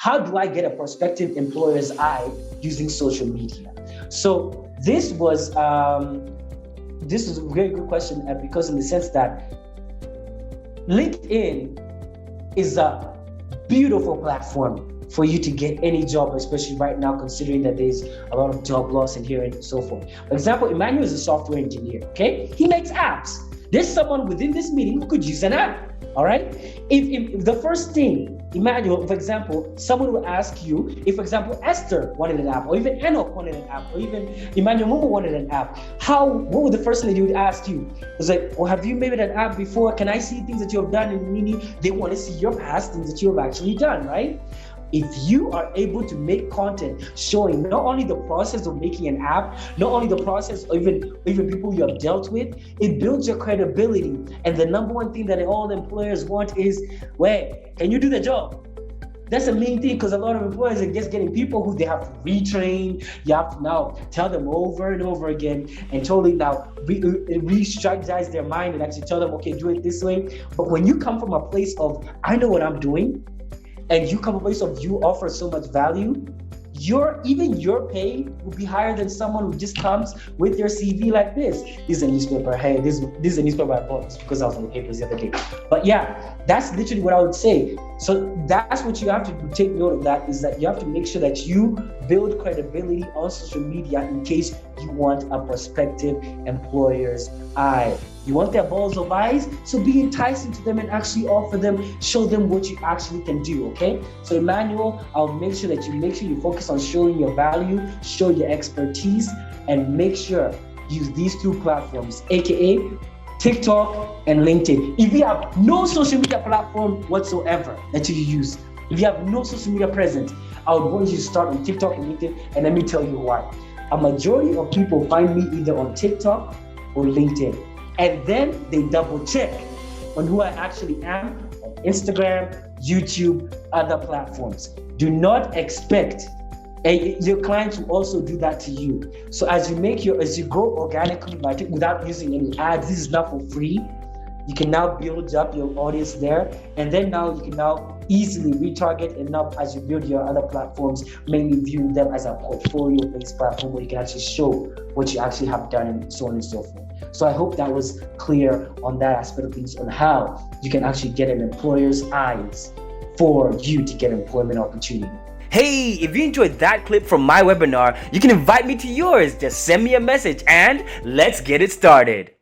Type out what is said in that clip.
how do I get a prospective employer's eye using social media? So this was a very good question, because in the sense that LinkedIn is a beautiful platform for you to get any job, especially right now, considering that there's a lot of job loss in here and so forth. For example, Emmanuel is a software engineer, okay? He makes apps. There's someone within this meeting who could use an app, all right? If the first thing, Emmanuel, for example, someone will ask you, if, for example, Esther wanted an app, or even Enoch wanted an app, or even Emmanuel Momo wanted an app, what would the first thing they would ask you? It's like, well, have you made an app before? Can I see things that you have done? And meaning they want to see your past, things that you have actually done, right? If you are able to make content showing not only the process of making an app, not only the process of even people you have dealt with, it builds your credibility. And the number one thing that all employers want is, wait, can you do the job? That's the main thing, because a lot of employers are just getting people who they have to retrain. You have to now tell them over and over again and totally now re-strategize their mind and actually tell them, okay, do it this way. But when you come from a place of, I know what I'm doing, and you come from a place of you offer so much value, even your pay will be higher than someone who just comes with their CV like this. This is a newspaper. Hey, this is a newspaper I bought just because I was on the papers the other day. But yeah, that's literally what I would say. So that's what you have to take note of, that is that you have to make sure that you build credibility on social media in case you want a prospective employer's eye. You want their balls of eyes, so be enticing to them and actually offer them, show them what you actually can do, okay? So Emmanuel, I'll make sure that you focus on showing your value, show your expertise, and make sure use these two platforms, aka TikTok and LinkedIn. If you have no social media platform whatsoever that you use, if you have no social media presence, I would want you to start on TikTok and LinkedIn, and let me tell you why. A majority of people find me either on TikTok or LinkedIn, and then they double check on who I actually am on Instagram, YouTube, other platforms. Do not expect your clients will also do that to you. So as you grow organically without using any ads, this is not for free. You can now build up your audience there, and then now you can now easily retarget, and now as you build your other platforms, mainly view them as a portfolio-based platform where you can actually show what you actually have done and so on and so forth. So I hope that was clear on that aspect of things, on how you can actually get an employer's eyes for you to get employment opportunity. Hey, if you enjoyed that clip from my webinar, you can invite me to yours. Just send me a message and let's get it started.